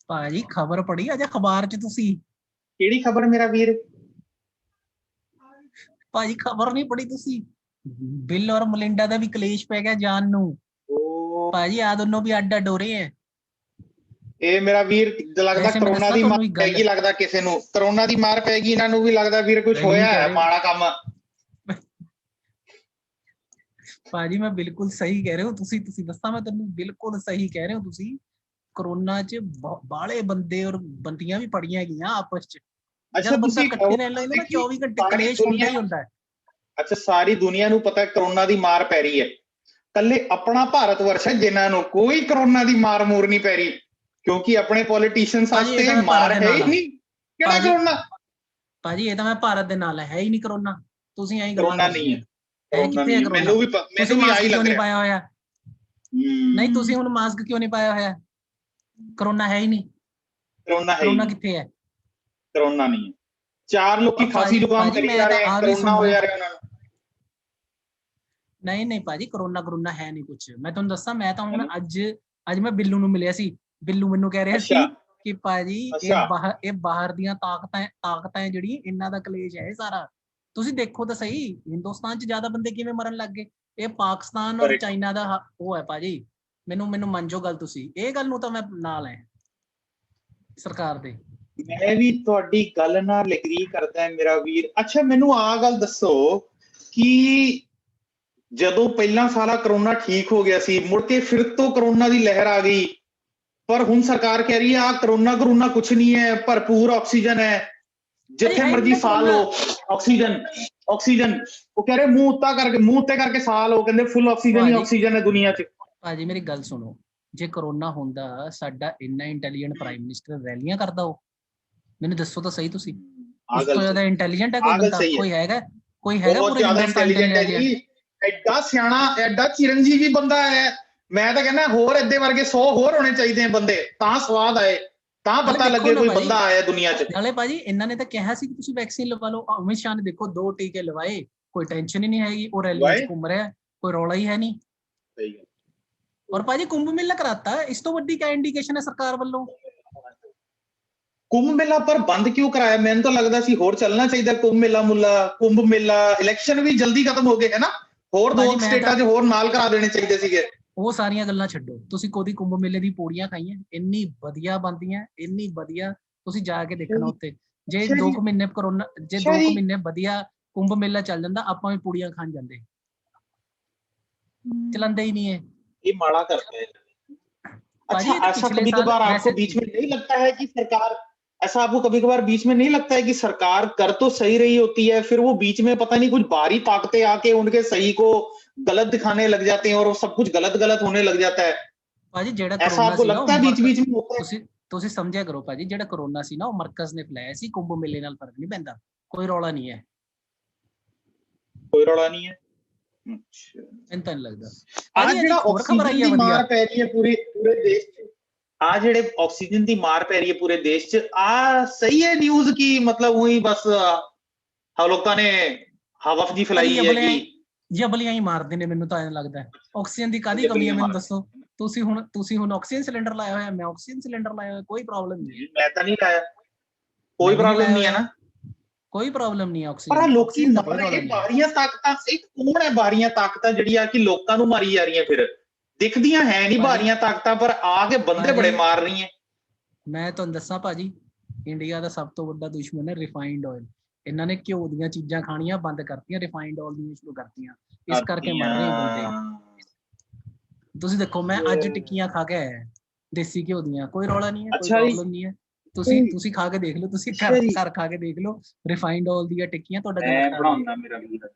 ਭਾਜੀ ਖਬਰ ਪੜੀ ਅੱਜ ਅਖਬਾਰ ਚ ਤੁਸੀਂ? ਕਿਹੜੀ ਖਬਰ ਮੇਰਾ ਵੀਰ? ਭਾਜੀ ਖਬਰ ਨਹੀਂ ਪੜੀ ਤੁਸੀਂ? ਬਿੱਲ ਔਰ ਮਲਿੰਡਾ ਦਾ ਵੀ ਕਲੇਸ਼ ਪੈ ਗਿਆ ਜਾਨ ਨੂੰ। ਭਾਜੀ ਆ ਦੋਨੋਂ ਵੀ ਅੱਡ ਅੱਡ ਹੋ ਰਹੇ ਹੈ। ਇਹ ਮੇਰਾ ਵੀਰ ਲੱਗਦਾ ਕਰੋਨਾ ਦੀ ਮਾਰ ਪੈਗੀ, ਲੱਗਦਾ ਕਿਸੇ ਨੂੰ ਕਰੋਨਾ ਦੀ ਮਾਰ ਪੈਗੀ, ਇਹਨਾਂ ਨੂੰ ਵੀ ਲੱਗਦਾ ਵੀਰ ਕੁਝ ਹੋਇਆ ਹੈ ਮਾੜਾ ਕੰਮ। ਭਾਜੀ ਮੈਂ ਬਿਲਕੁਲ ਸਹੀ ਕਹਿ ਰਹੇ ਹੋ ਤੁਸੀਂ ਦੱਸਾਂ ਮੈਂ ਤੈਨੂੰ, ਬਿਲਕੁਲ ਸਹੀ ਕਹਿ ਰਹੇ ਹੋ ਤੁਸੀਂ। ਕਰੋਨਾ ਚ ਬਾਲੇ ਬੰਦੇ ਔਰ ਬੰਦੀਆਂ ਵੀ ਪੜੀਆਂ ਗਈਆਂ ਆਪਸ ਚ। ਅੱਛਾ ਬੰਦਾ ਇਕੱਠੇ ਰਹਿ ਲੈਂਦਾ ਨਾ 24 ਘੰਟੇ ਕਲੇਸ਼ ਹੁੰਦਾ ਹੀ ਹੁੰਦਾ ਹੈ। ਅੱਛਾ ਸਾਰੀ ਦੁਨੀਆ ਨੂੰ ਪਤਾ ਕਰੋਨਾ ਦੀ ਮਾਰ ਪੈ ਰਹੀ ਹੈ, ਕੱਲੇ ਆਪਣਾ ਭਾਰਤ ਵਰਸ਼ ਹੈ ਜਿਨ੍ਹਾਂ ਨੂੰ ਕੋਈ ਕਰੋਨਾ ਦੀ ਮਾਰ ਮੂਰ ਨਹੀਂ ਪੈ ਰਹੀ, ਕਿਉਂਕਿ ਆਪਣੇ ਪੋਲੀਟੀਸ਼ੀਅਨਸ ਵਾਸਤੇ ਮਾਰ ਹੈ ਹੀ ਨਹੀਂ। ਕਿਹੜਾ ਕਰੋਨਾ? ਭਾਜੀ ਇਹ ਤਾਂ ਮੈਂ ਭਾਰਤ ਦੇ ਨਾਲ ਹੈ ਹੀ ਨਹੀਂ ਕਰੋਨਾ। ਤੁਸੀਂ ਐਂ ਕਰੋਨਾ ਨਹੀਂ ਹੈ, ਕਿੱਥੇ ਹੈ ਕਰੋਨਾ? ਮੈਨੂੰ ਵੀ ਆਈ ਲੱਗ ਰਿਹਾ। ਪਾਇਆ ਹੋਇਆ ਨਹੀਂ, ਤੁਸੀਂ ਹੁਣ ਮਾਸਕ ਕਿਉਂ ਨਹੀਂ ਪਾਇਆ ਹੋਇਆ? ਕਰੋਨਾ ਹੈ ਹੀ ਨਹੀਂ। ਕਰੋਨਾ ਕਿੱਥੇ ਹੈ? ਕਰੋਨਾ ਨਹੀਂ ਹੈ। ਚਾਰ ਲੋਕੀ ਖਾਂਸੀ ਜ਼ੁਕਾਮ ਕਰੀ ਜਾ ਰਹੇ ਆ, ਕਰੋਨਾ ਹੋ ਜਾ ਰਿਹਾ ਉਹਨਾਂ ਨੂੰ। ਨਹੀਂ ਭਾਜੀ ਕਰੋਨਾ ਹੈ ਨਹੀਂ ਕੁਝ। ਮੈਂ ਤੁਹਾਨੂੰ ਦੱਸਾਂ, ਮੈਂ ਤਾਂ ਹੁਣ ਅੱਜ ਮੈਂ ਬਿੱਲੂ ਨੂੰ ਮਿਲਿਆ ਸੀ। ਬਿੱਲੂ ਮੈਨੂੰ ਕਹਿ ਰਿਹਾ ਸੀ ਕਿ ਭਾਜੀ ਇਹ ਬਾਹਰ ਦੀਆਂ ਤਾਕਤਾਂ ਜਿਹੜੀ ਇਹਨਾਂ ਦਾ ਕਲੇਸ਼ ਹੈ ਸਾਰਾ। ਤੁਸੀਂ ਦੇਖੋ ਤਾਂ ਸਹੀ, ਹਿੰਦੁਸਤਾਨ 'ਚ ਜ਼ਿਆਦਾ ਬੰਦੇ ਕਿਵੇਂ ਮਰਨ ਲੱਗ ਗਏ। ਇਹ ਪਾਕਿਸਤਾਨ ਔਰ ਚਾਈਨਾ ਦਾ ਉਹ ਹੈ ਭਾਜੀ। ਮੈਨੂੰ ਮੰਨਜੋ ਗੱਲ, ਤੁਸੀਂ ਇਹ ਗੱਲ ਨੂੰ ਤਾਂ ਮੈਂ ਨਾਲ ਹੈ ਸਰਕਾਰ ਦੇ। ਮੈਂ ਵੀ ਤੁਹਾਡੀ ਗੱਲ ਨਾਲ ਐਗਰੀ ਕਰਦਾ ਮੇਰਾ ਵੀਰ। ਅੱਛਾ ਮੈਨੂੰ ਆਹ ਗੱਲ ਦੱਸੋ ਕਿ ਜਦੋਂ ਪਹਿਲਾਂ ਸਾਰਾ ਕਰੋਨਾ ਠੀਕ ਹੋ ਗਿਆ ਸੀ, ਮੁੜ ਕੇ ਫਿਰ ਤੋਂ ਕਰੋਨਾ ਦੀ ਲਹਿਰ ਆ ਗਈ, ਪਰ ਹੁਣ ਸਰਕਾਰ ਕਹਿ ਰਹੀ ਹੈ ਆ ਕਰੋਨਾ ਕੁਛ ਨਹੀਂ ਹੈ, ਭਰਪੂਰ ਆਕਸੀਜਨ ਹੈ, ਜਿੱਥੇ ਮਰਜੀ ਸਾਹ ਲਓ। ਆਕਸੀਜਨ ਉਹ ਕਹਿ ਰਹੇ ਮੂੰਹ ਉੱਤੇ ਕਰਕੇ ਸਾਹ ਲਓ, ਕਹਿੰਦੇ ਫੁੱਲ ਆਕਸੀਜਨ ਹੈ ਦੁਨੀਆ 'ਚ। ਭਾਜੀ ਮੇਰੀ ਗੱਲ ਸੁਣੋ, ਜੇ ਕਰੋਨਾ ਹੁੰਦਾ ਸਾਡਾ ਇੰਨਾ ਇੰਟੈਲੀਜੈਂਟ ਪ੍ਰਾਈਮ ਮਿਨਿਸਟਰ ਰੈਲੀਆਂ ਕਰਦਾ ਉਹ? ਮੈਨੂੰ ਦੱਸੋ ਤਾਂ ਸਹੀ ਤੁਸੀਂ। ਉਸ ਤੋਂ ਜ਼ਿਆਦਾ ਇੰਟੈਲੀਜੈਂਟ ਹੈ ਕੋਈ ਬੰਦਾ? ਕੋਈ ਹੈਗਾ ਬਹੁਤ ਜ਼ਿਆਦਾ ਇੰਟੈਲੀਜੈਂਟ ਹੈ ਜੀ, ਐਡਾ ਸਿਆਣਾ, ਐਡਾ ਚਿਰੰਜੀਵੀ ਬੰਦਾ ਹੈ। ਮੈਂ ਤਾਂ ਕਹਿੰਦਾ ਹੋਰ ਏਦੇ ਵਰਗੇ 100 ਹੋਰ ਹੋਣੇ ਚਾਹੀਦੇ ਆ ਬੰਦੇ, ਤਾਂ ਸਵਾਦ ਆਏ, ਤਾਂ ਪਤਾ ਲੱਗੇ ਕੋਈ ਬੰਦਾ ਆਇਆ ਦੁਨੀਆ 'ਚ। ਨਾਲੇ ਭਾਜੀ ਇਹਨਾਂ ਨੇ ਤਾਂ ਕਿਹਾ ਸੀ ਕਿ ਤੁਸੀਂ ਵੈਕਸੀਨ ਲਵਾ ਲਓ। ਅਮਿਤ ਸ਼ਾਹ ਨੇ ਦੇਖੋ 2 ਟੀਕੇ ਲਵਾਏ, ਕੋਈ ਟੈਨਸ਼ਨ ਹੀ ਨਹੀਂ ਹੈਗੀ। ਉਹ ਰੈਲੀਆਂ 'ਚ ਘੁੰਮ ਰਿਹਾ, ਕੋਈ ਰੌਲਾ ਹੀ ਹੈ ਨਹੀਂ। ਸਹੀ ਗੱਲ। ਔਰ ਭਾਜੀ ਕੁੰਭ ਮੇਲਾ ਕਰਾਤਾ, ਇਸ ਤੋਂ ਵੱਡੀ ਕਿਆ ਇੰਡੀਕੇਸ਼ਨ ਹੈ ਸਰਕਾਰ ਵੱਲੋਂ? ਕੁੰਭ ਮੇਲਾ ਪਰ ਬੰਦ ਕਿਉਂ ਕਰਾਇਆ? ਮੈਨੂੰ ਤਾਂ ਲੱਗਦਾ ਸੀ ਹੋਰ ਚੱਲਣਾ ਚਾਹੀਦਾ ਕੁੰਭ ਮੇਲਾ। ਇਲੈਕਸ਼ਨ ਵੀ ਜਲਦੀ ਖਤਮ ਹੋ ਗਏ ਹੈ ਨਾ, ਹੋਰ 2 ਸਟੇਟਾਂ 'ਚ ਹੋਰ ਨਾਲ ਕਰਾ ਦੇਣੇ ਚਾਹੀਦੇ ਸੀਗੇ। ਉਹ ਸਾਰੀਆਂ ਗੱਲਾਂ ਛੱਡੋ, ਤੁਸੀਂ ਕਦੀ ਕੁੰਭ ਮੇਲੇ ਦੀ ਪੂੜੀਆਂ ਖਾਈਆਂ? ਇੰਨੀ ਵਧੀਆ ਬਣਦੀਆਂ, ਇੰਨੀ ਵਧੀਆ, ਤੁਸੀਂ ਜਾ ਕੇ ਦੇਖਣਾ ਉੱਤੇ। ਜੇ 2 ਮਹੀਨੇ ਕਰੋਨਾ, ਜੇ 2 ਮਹੀਨੇ ਵਧੀਆ ਕੁੰਭ ਮੇਲਾ ਚੱਲ ਜਾਂਦਾ, ਆਪਾਂ ਵੀ ਪੂੜੀਆਂ ਖਾਣ ਜਾਂਦੇ। चलाते ही नहीं है, ये माड़ा करते हैं। अच्छा ऐसा कभी कभार आपको बीच में नहीं लगता है कि सरकार, ऐसा आपको कभी कभार बीच में नहीं लगता है कि सरकार कर तो सही रही होती है, फिर वो बीच में पता नहीं कुछ बाहरी ताकतें आके उनके सही को गलत दिखाने लग जाते हैं और सब कुछ गलत होने लग जाता है? ਭਾਜੀ ਜਿਹੜਾ ऐसा आपको लगता है बीच में होता है? ਤੁਸੀਂ ਸਮਝਿਆ ਕਰੋ ਭਾਜੀ, ਜਿਹੜਾ ਕਰੋਨਾ ਸੀ ਨਾ ਉਹ ਮਰਕਜ਼ ਨੇ ਫੈਲਾਇਆ ਸੀ, ਕੁੰਭ ਮੇਲੇ ਨਾਲ ਫਰਕ ਨਹੀਂ ਪੈਂਦਾ, ਕੋਈ ਰੌਲਾ ਨਹੀਂ ਹੈ। ਕੋਈ ਰੌਲਾ ਨਹੀਂ ਹੈ। ਅੱਛਾ ਇੰਤਾ ਨਹੀਂ ਲੱਗਦਾ। ਆ ਜਿਹੜਾ ਆਕਸੀਜਨ ਦੀ ਮਾਰ ਪੈ ਰਹੀ ਹੈ ਪੂਰੇ ਦੇਸ਼ 'ਚ, ਆ ਜਿਹੜੇ ਆਕਸੀਜਨ ਦੀ ਮਾਰ ਪੈ ਰਹੀ ਹੈ ਪੂਰੇ ਦੇਸ਼ 'ਚ, ਆ ਸਹੀ ਹੈ ਨਿਊਜ਼ ਕੀ ਮਤਲਬ ਉਹੀ ਬਸ ਲੋਕਾਂ ਨੇ ਹਵਾ ਜੀ ਫੈਲਾਈ ਹੈਗੀ? ਜਬਲੀਆਂ ਹੀ ਮਾਰਦੇ ਨੇ, ਮੈਨੂੰ ਤਾਂ ਐਂ ਲੱਗਦਾ। ਆਕਸੀਜਨ ਦੀ ਕਾਹਦੀ ਕਮੀ ਹੈ ਮੈਨੂੰ ਦੱਸੋ। ਤੁਸੀਂ ਹੁਣ ਆਕਸੀਜਨ ਸਿਲੰਡਰ ਲਾਇਆ ਹੋਇਆ, ਮੈਂ ਆਕਸੀਜਨ ਸਿਲੰਡਰ ਲਾਇਆ ਹੋਇਆ, ਕੋਈ ਪ੍ਰੋਬਲਮ ਨਹੀਂ। ਮੈਂ ਤਾਂ ਨਹੀਂ ਲਾਇਆ, ਕੋਈ ਪ੍ਰੋਬਲਮ ਨਹੀਂ ਹੈ ਨਾ, ਕੋਈ ਪ੍ਰੋਬਲਮ ਨਹੀਂ ਆਕਸੀਜਨ। ਪਰ ਲੋਕੀ ਮਰ ਰਹੇ, ਬਾਹਰੀਆਂ ਤਾਕਤਾਂ ਕੌਣ ਹੈ? ਬਾਹਰੀਆਂ ਤਾਕਤਾਂ ਜਿਹੜੀਆਂ ਕਿ ਲੋਕਾਂ ਨੂੰ ਮਾਰੀ ਜਾ ਰਹੀਆਂ, ਫਿਰ ਦਿਖਦੀਆਂ ਹੈ ਨਹੀਂ ਬਾਹਰੀਆਂ ਤਾਕਤਾਂ, ਪਰ ਆ ਕੇ ਬੰਦੇ ਬੜੇ ਮਾਰ ਰਹੀਆਂ। ਮੈਂ ਤੁਹਾਨੂੰ ਦੱਸਾਂ ਭਾਜੀ, ਇੰਡੀਆ ਦਾ ਸਭ ਤੋਂ ਵੱਡਾ ਦੁਸ਼ਮਣ ਹੈ ਰਿਫਾਈਨਡ ਆਇਲ। ਇਹਨਾਂ ਨੇ ਘਿਓ ਦੀਆਂ ਚੀਜ਼ਾਂ ਖਾਣੀਆਂ ਬੰਦ ਕਰਤੀਆਂ, ਰਿਫਾਈਨਡ ਆਇਲ ਦੀਆਂ ਸ਼ੁਰੂ ਕਰਤੀਆਂ, ਇਸ ਕਰਕੇ ਮਰ ਰਹੇ ਬੰਦੇ। ਤੁਸੀਂ ਦੇਖੋ ਮੈਂ ਅੱਜ ਟਿੱਕੀਆਂ ਖਾ ਕੇ ਆਇਆ ਦੇਸੀ ਘਿਓ ਦੀਆਂ, ਕੋਈ ਰੌਲਾ ਨਹੀਂ ਹੈ, ਕੋਈ ਪ੍ਰੋਬਲਮ ਨਹੀਂ ਹੈ। ਤੁਸੀਂ ਖਾ ਕੇ ਦੇਖ ਲਓ, ਤੁਸੀਂ ਘਰ ਖਾ ਕੇ ਦੇਖ ਲਓ ਰਿਫਾਈਨਡ ਆਇਲ ਦੀਆਂ ਟਿੱਕੀਆਂ, ਤੁਹਾਡਾ ਦਿਲ ਬਣਾਉਂਦਾ ਮੇਰਾ ਵੀਰ।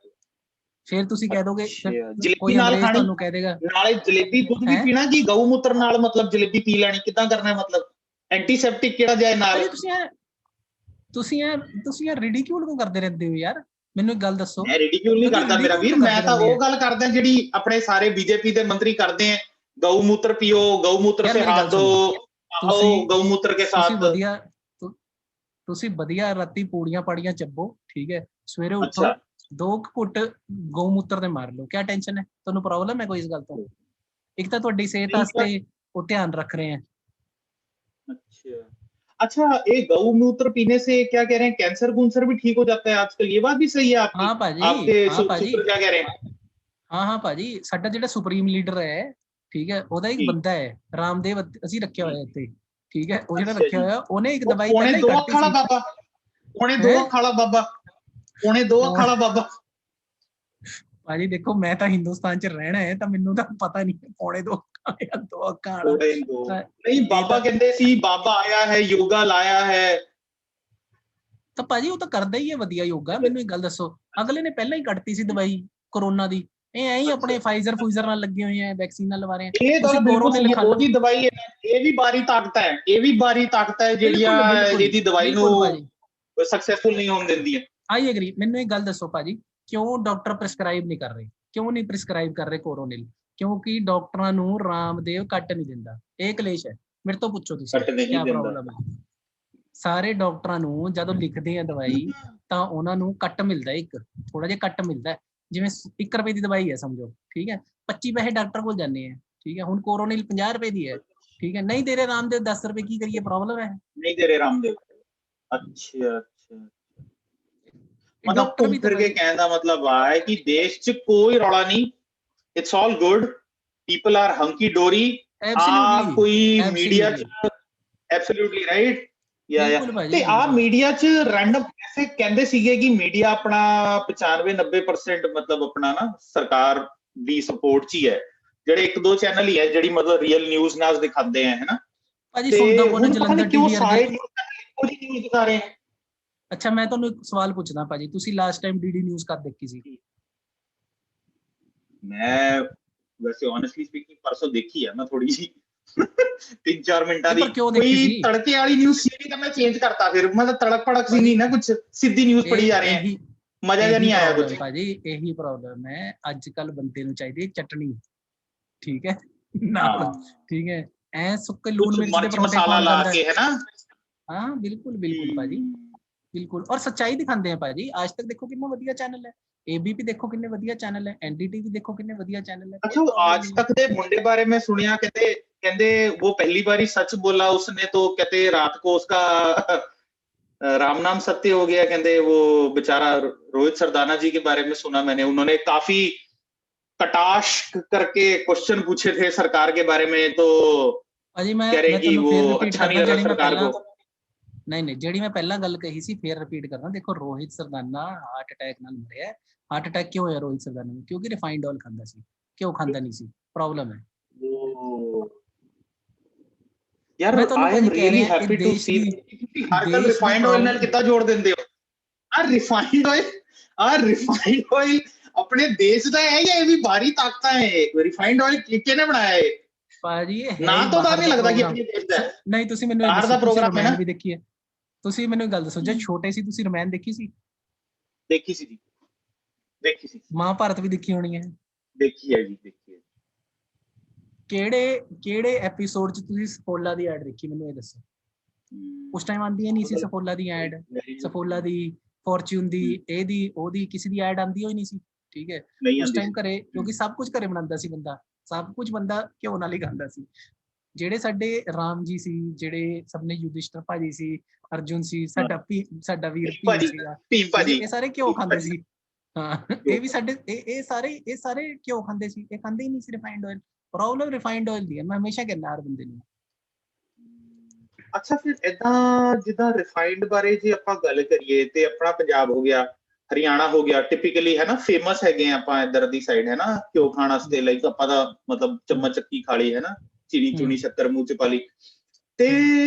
ਫਿਰ ਤੁਸੀਂ ਕਹਿ ਦੋਗੇ, ਜਲੇਬੀ ਨਾਲ ਖਾਣੀ, ਤੁਹਾਨੂੰ ਕਹਿ ਦੇਗਾ ਨਾਲੇ ਜਲੇਬੀ ਦੁੱਧ ਵੀ ਪੀਣਾ ਕਿ ਗਊ ਮੂਤਰ ਨਾਲ, ਮਤਲਬ ਜਲੇਬੀ ਪੀ ਲੈਣੀ, ਕਿੱਦਾਂ ਕਰਨਾ? ਮਤਲਬ ਐਂਟੀਸੈਪਟਿਕ ਕਿਹੜਾ ਜਾਏ ਨਾਲ? ਤੁਸੀਂ ਯਾਰ ਰਿਡੀਕਿਊਲ ਕਿਉਂ ਕਰਦੇ ਰਹਿੰਦੇ ਹੋ ਯਾਰ? ਮੈਨੂੰ ਇੱਕ ਗੱਲ ਦੱਸੋ। ਮੈਂ ਰਿਡੀਕਿਊਲ ਨਹੀਂ ਕਰਦਾ ਮੇਰਾ ਵੀਰ, ਮੈਂ ਤਾਂ ਉਹ ਗੱਲ ਕਰਦਾ ਜਿਹੜੀ ਆਪਣੇ ਸਾਰੇ ਬੀਜੇਪੀ ਦੇ ਮੰਤਰੀ ਕਰਦੇ ਆ, ਗਊ ਮੂਤਰ ਪੀਓ, ਗਊ ਮੂਤਰ ਸੇ ਹਾਥ ਧੋ, ਗਊ ਮੂਤਰ ਕੇ ਸਾਥ। ਤੁਸੀਂ ਵਧੀਆ ਰਾਤੀ ਪੂੜੀਆਂ ਪਾੜੀਆਂ ਚੱਬੋ, ਠੀਕ ਹੈ, ਸਵੇਰੇ ਉੱਠੋ 2 ਘੁੱਟ ਗਊ ਮੂਤਰ ਦੇ ਮਾਰ ਲਓ, ਕਿਆ ਟੈਨਸ਼ਨ ਹੈ? ਤੁਹਾਨੂੰ ਪ੍ਰੋਬਲਮ ਹੈ ਕੋਈ ਇਸ ਗੱਲ ਤੋਂ? ਇੱਕ ਤਾਂ ਤੁਹਾਡੀ ਸਿਹਤ ਵਾਸਤੇ ਉਹ ਧਿਆਨ ਰੱਖ ਰਹੇ ਆ, अच्छा अच्छा, ये गौमूत्र पीने से क्या कह रहे हैं, कैंसर कुंसर भी ठीक हो जाता है आजकल, ये बात भी सही है आपकी? हाँ भाजी, आपके हाँ भाजी, सूत्र क्या कह रहे हैं? ਹਾਂ ਭਾਜੀ, ਸਾਡਾ ਜਿਹੜਾ ਸੁਪਰੀਮ ਲੀਡਰ ਹੈ, ਠੀਕ ਹੈ, ਉਹਦਾ ਇੱਕ जी ਬੰਦਾ ਹੈ ਰਾਮਦੇਵ, ਅਸੀਂ ਰੱਖਿਆ जी, ਹੋਇਆ ਇੱਥੇ, ਠੀਕ ਹੈ, ਉਹ ਜਿਹੜਾ अच्छा ਰੱਖਿਆ जी, ਹੋਇਆ ਉਹਨੇ ਇੱਕ वो ਦਵਾਈ पौने ਪਹਿਲਾਂ ਹੀ दो ਕੱਢਤੀ अखाड़ा ਸੀ। बाबा, पौने दो ਹੈ अखाड़ा बाबा, पौने दो अखाड़ा बाबा। ਭਾਜੀ ਦੇਖੋ, ਮੈਂ ਤਾਂ ਹਿੰਦੁਸਤਾਨ 'ਚ ਰਹਿਣਾ ਹੈ, ਤਾਂ ਮੈਨੂੰ ਤਾਂ ਪਤਾ ਨਹੀਂ ਪੌਣੇ 2 ਅੱਖਾਂ ਜਾਂ 2 ਅੱਖਾਂ ਵਾਲਾ। पौने दो नहीं, ਇਹ बाबा ਤਾਂ कहते सी बाबा आया है, योगा लाया है। ਤਾਂ ਭਾਜੀ ਉਹ ਤਾਂ ਕਰਦਾ ਹੀ ਹੈ ਵਧੀਆ ਯੋਗਾ। ਮੈਨੂੰ ਇੱਕ ਗੱਲ ਦੱਸੋ, ਅਗਲੇ ਨੇ ਪਹਿਲਾਂ ਹੀ ਕੱਢਤੀ ਸੀ ਦਵਾਈ ਕੋਰੋਨਾ ਦੀ, ਇਹ ਐਂ ਹੀ ਆਪਣੇ ਫਾਈਜ਼ਰ ਫੂਈਜ਼ਰ ਨਾਲ ਲੱਗੇ ਹੋਏ ਆ, ਵੈਕਸੀਨ ਨਾਲ ਲਵਾ ਰਹੇ ਆ। ਇਹ ਗੱਲ ਤੁਸੀਂ ਬਿਲਕੁਲ ਕੋਰੋਨਿਲ ਸਹੀ ਹੈ, ਖਾ ਲਓ। ਉਹਦੀ ਦਵਾਈ ਇਹ ਵੀ ਬਾਰੀ ਤਾਕਤ ਹੈ, ਇਹ ਵੀ ਬਾਰੀ ਤਾਕਤ ਹੈ ਜਿਹੜੀਆਂ ਬਿਲਕੁਲ ਬਿਲਕੁਲ ਇਹਦੀ ਦਵਾਈ ਬਿਲਕੁਲ ਨੂੰ ਭਾਜੀ, ਸਕਸੈਸਫੁਲ ਨਹੀਂ ਹੋਣ ਦਿੰਦੀਆਂ। I agree. ਮੈਨੂੰ ਇੱਕ ਗੱਲ ਦੱਸੋ ਭਾਜੀ, ਕਿਉਂ ਡਾਕਟਰ ਪ੍ਰੈਸਕ੍ਰਾਈਬ ਨਹੀਂ ਕਰ ਰਹੇ? ਕਿਉਂ ਨਹੀਂ ਪ੍ਰੈਸਕ੍ਰਾਈਬ ਕਰ ਰਹੇ ਕੋਰੋਨਿਲ? ਕਿਉਂਕਿ ਡਾਕਟਰਾਂ ਨੂੰ ਰਾਮਦੇਵ ਕੱਟ ਨਹੀਂ ਦਿੰਦਾ। ਇਹ ਕਲੇਸ਼ ਹੈ, ਮੇਰੇ ਤੋਂ ਪੁੱਛੋ ਤੁਸੀਂ ਕੱਟ ਨਹੀਂ ਕੀ ਦਿੰਦਾ। ਪ੍ਰੋਬਲਮ ਹੈ। ਸਾਰੇ ਡਾਕਟਰਾਂ ਨੂੰ ਜਦੋਂ ਲਿਖਦੇ ਆ ਦਵਾਈ, ਤਾਂ ਉਹਨਾਂ ਨੂੰ ਕੱਟ ਮਿਲਦਾ, ਇੱਕ ਥੋੜਾ ਜਿਹਾ ਕੱਟ ਮਿਲਦਾ। ਜਿਵੇਂ 1 ਰੁਪਏ ਦੀ ਦਵਾਈ ਹੈ ਸਮਝੋ, ਠੀਕ ਹੈ, 25 ਪੈਸੇ ਡਾਕਟਰ ਕੋਲ ਜਾਂਦੇ ਆ, ਠੀਕ ਹੈ। ਹੁਣ ਕੋਰੋਨਿਲ 50 ਰੁਪਏ ਦੀ ਹੈ, ਠੀਕ ਹੈ, ਨਹੀਂ ਦੇ ਰਹੇ ਰਾਮਦੇਵ 10 ਰੁਪਏ, ਕੀ ਕਰੀਏ? ਪ੍ਰੋਬਲਮ ਹੈ, ਨਹੀਂ ਦੇ ਰਹੇ ਰਾਮਦੇਵ। ਅੱਛਾ ਅੱਛਾ, मतलब ਡਾਕਟਰ घूम ਵੀ ਤਾਂ फिर के ਭਾਜੀ। कहने का मतलब आ है कि देश च कोई रौला नहीं, it's all good, people are hunky dory कोई मीडिया च एब्सोल्युटली राइट या ਬਿਲਕੁਲ ਭਾਜੀ, ਤੇ ਆ ਮੀਡੀਆ ਚ ਰੈਂਡਮ ਐਸੇ ਕਹਿੰਦੇ ਸੀਗੇ ਕਿ ਮੀਡੀਆ ਆਪਣਾ 95-90% ਮਤਲਬ ਆਪਣਾ ਨਾ ਸਰਕਾਰ ਦੀ ਸਪੋਰਟ ਚ ਹੀ ਹੈ, ਜਿਹੜੇ 1-2 ਚੈਨਲ ਹੀ ਹੈ ਜਿਹੜੀ ਮਤਲਬ ਰੀਅਲ ਨਿਊਜ਼ ਨਾਸ ਦਿਖਾਉਂਦੇ ਹੈ ਹੈਨਾ। ਭਾਜੀ ਤੇ ਸੁਣਦਾ ਕੌਣ ਹੈ? ਹੁਣ ਪਤਾ ਜਲੰਧਰ ਨਹੀਂ ਕਿਉਂ ਟੀਵੀ ਸਾਰੇ ਵਰਗੇ। ਨਿਊਜ਼ ਦਿਖਾ ਰਹੇ ਹੈ। ਅੱਛਾ, ਮੈਂ ਤੁਹਾਨੂੰ ਇੱਕ ਸਵਾਲ ਪੁੱਛਦਾ ਭਾਜੀ, ਤੁਸੀਂ ਲਾਸਟ ਟਾਈਮ ਡੀਡੀ ਨਿਊਜ਼ ਕਦ ਦੇਖੀ ਸੀ? ਮੈਂ ਵੈਸੇ ਓਨੈਸਟਲੀ ਸਪੀਕਿੰਗ ਪਰਸੋਂ ਦੇਖੀ ਹੈ ਮੈਂ ਥੋੜੀ ਜੀ 3-4 ਮਿੰਟਾਂ ਦੀ। ਪਰ ਕਿਉਂ ਦੇਖੀ ਕੋਈ ਸੀ? ਤੜਕੇ ਵਾਲੀ ਨਿਊਜ਼ ਸੀ ਤਾਂ ਮੈਂ ਚੇਂਜ ਕਰਤਾ, ਫਿਰ ਮਤਲਬ ਤੜਕ ਭੜਕ ਸੀ ਨਹੀਂ ਨਾ, ਕੁਝ ਸਿੱਧੀ ਨਿਊਜ਼ ਪੜੀ ਜਾ ਰਹੇ ਹੈ, ਮਜ਼ਾ ਜਿਹਾ ਨਹੀਂ ਆਇਆ ਕੁਝ। ਭਾਜੀ ਇਹੀ ਪ੍ਰੋਬਲਮ ਹੈ, ਅੱਜ ਕੱਲ ਬੰਦੇ ਨੂੰ ਚਾਹੀਦੀ ਚਟਣੀ, ਠੀਕ ਹੈ ਨਾਲ, ਠੀਕ ਹੈ, ਐ ਸੁੱਕੇ ਲੂਣ ਮਿਰਚ ਦੇ ਪਰੌਂਠੇ ਮਸਾਲਾ ਕੌਣ ਲਾ ਖਾਂਦਾ? ਕੇ ਹੈ ਨਾ। ਹਾਂ ਬਿਲकुल ਬਿਲकुल ਭਾਜੀ, ਬਿਲकुल। ਔਰ ਸੱਚਾਈ ਦਿਖਾਉਂਦੇ ਆ ਭਾਜੀ। आज तक ਦੇਖੋ ਕਿੰਨਾ ਵਧੀਆ ਚੈਨਲ ਹੈ, एबीपी देखो कितने ਵਧੀਆ ਚੈਨਲ ਹੈ, एनडीटीवी देखो कितने ਵਧੀਆ ਚੈਨਲ ਹੈ। अच्छा, आज तक ਦੇ ਮੁੰਡੇ ਬਾਰੇ मैं सुनिया, कहते वो पहली बार ही सच बोला उसने, तो कहते रात को उसका राम नाम सत्य हो गया। कहते वो बेचारा रोहित सरदाना जी के बारे में सुना मैंने, उन्होंने काफी कटाश करके क्वेश्चन पूछे थे सरकार के बारे में, तो ਭਾਜੀ मैं कह रहे कि वो अच्छा नहीं लगा सरकार को। नहीं ਜਿਹੜੀ ਮੈਂ ਪਹਿਲਾਂ ਗੱਲ ਕਹੀ ਸੀ, ਫੇਰ ਰਿਪੀਟ ਕਰਨਾ। ਦੇਖੋ ਰੋਹਿਤ ਸਰਦਾਨਾ ਹਾਰਟ ਅਟੈਕ ਨਾਲ ਮਰਿਆ। ਹਾਰਟ ਅਟੈਕ ਕਿਉਂ ਹੋਇਆ ਰੋਹਿਤ ਸਰਦਾਨਾ ਨੂੰ? ਕਿਉਂਕਿ ਰਿਫਾਈਨਡ ਆਇਲ ਖਾਂਦਾ ਸੀ। ਕਿਉਂ ਖਾਂਦਾ ਨਹੀਂ ਸੀ? ਪ੍ਰੋਬਲਮ ਹੈ। यार I am really happy to see कि हर कल रिफाइंड ऑयल नाल कितना जोड़ देंदे हो। रिफाइंड ऑयल अपने देश ਦਾ ਹੈ ਜਾਂ ਇਹ ਵੀ ਬਾਹਰੀ ਤਾਕਤਾਂ ਹੈ? ਰਿਫਾਈਂਡ ਆਇਲ ਕਿਹਨੇ ਬਣਾਇਆ ਹੈ ਭਾਜੀ? ਨਾ ਤੋਂ ਤਾਂ ਨਹੀਂ ਲੱਗਦਾ ਕਿ ਆਪਣੇ ਦੇਸ਼ ਦਾ ਹੈ। ਨਹੀਂ, ਤੁਸੀਂ ਮੈਨੂੰ ਬਾਹਰ ਦਾ ਪ੍ਰੋਗਰਾਮ ਹੈ ਨਾ ਵੀ ਦੇਖੀ ਹੈ? ਤੁਸੀਂ ਮੈਨੂੰ ਇੱਕ ਗੱਲ ਦੱਸੋ, ਜਦ ਛੋਟੇ ਸੀ ਤੁਸੀਂ ਰਮਾਇਣ ਦੇਖੀ ਸੀ? ਦੇਖੀ ਸੀ ਜੀ, ਦੇਖੀ ਸੀ। ਮਹਾਭਾਰਤ ਵੀ ਦੇਖੀ ਹੋਣੀ ਹੈ? ਦੇਖੀ ਹੈ ਜੀ, ਦੇਖੀ ਹੈ। ਕਿਹੜੇ ਐਪੀਸੋਡ 'ਚ ਤੁਸੀਂ ਸਫੋਲਾ ਦੀ ਐਡ ਦੇਖੀ? ਮੈਨੂੰ ਇਹ ਦੱਸੋ। ਉਸ ਟਾਈਮ ਆਉਂਦੀ ਨਹੀਂ ਸੀ ਸਫੋਲਾ ਦੀ ਐਡ, ਸਫੋਲਾ ਦੀ, ਫੋਰਚੂਨ ਦੀ, ਇਹਦੀ, ਉਹਦੀ, ਕਿਸੇ ਦੀ ਐਡ ਆਉਂਦੀ ਹੋਈ ਨਹੀਂ ਸੀ, ਠੀਕ ਹੈ। ਉਸ ਟਾਈਮ ਘਰੇ, ਕਿਉਂਕਿ ਸਭ ਕੁਝ ਘਰੇ ਬਣਾਉਂਦਾ ਸੀ ਬੰਦਾ, ਸਭ ਕੁਝ ਬੰਦਾ ਘਿਓ ਨਾਲ ਹੀ ਖਾਂਦਾ ਸੀ। ਜਿਹੜੇ ਸਾਡੇ ਰਾਮ ਜੀ ਸੀ, ਜਿਹੜੇ ਸਭ ਨੇ ਯੁਧਿਸ਼ਟਰ ਭਾਜੀ ਸੀ, ਅਰਜੁਨ ਸੀ, ਸਾਡਾ ਵੀਰ ਭੀਮ ਸੀਗਾ, ਇਹ ਸਾਰੇ ਘਿਓ ਖਾਂਦੇ ਸੀ। ਹਾਂ, ਇਹ ਵੀ ਸਾਡੇ, ਇਹ ਸਾਰੇ ਘਿਓ ਖਾਂਦੇ ਸੀ, ਇਹ ਖਾਂਦੇ ਹੀ ਨਹੀਂ ਸੀ refined oil. Problem refined oil ਦੀ ਹੈ, ਮੈਂ ਹਮੇਸ਼ਾ ਕਹਿੰਦਾ ਹਰ ਬੰਦੇ ਨੂੰ। ਅੱਛਾ, ਫਿਰ ਏਦਾਂ ਜਿੱਦਾਂ ਰਿਫਾਈਂਡ ਬਾਰੇ ਜੇ ਆਪਾਂ ਗੱਲ ਕਰੀਏ ਤੇ ਆਪਣਾ ਪੰਜਾਬ ਹੋ ਗਿਆ, ਹਰਿਆਣਾ ਹੋ ਗਿਆ, ਟਿਪੀਕਲੀ ਹੈ ਨਾ, ਫੇਮਸ ਹੈਗੇ ਆਪਾਂ ਇੱਧਰ ਦੀ ਸਾਈਡ ਹੈ ਨਾ ਘਿਓ ਖਾਣ ਵਾਸਤੇ। ਲਾਈਕ ਆਪਾਂ ਦਾ ਮਤਲਬ ਚਮਚ ਚੱਕੀ ਖਾ ਲਈ ਹੈ ਨਾ, ਚੀਨੀ ਚੂਣੀ ਸ਼ੱਕਰ ਮੂੰਹ ਚ ਪਾ ਲਈ। ਤੇ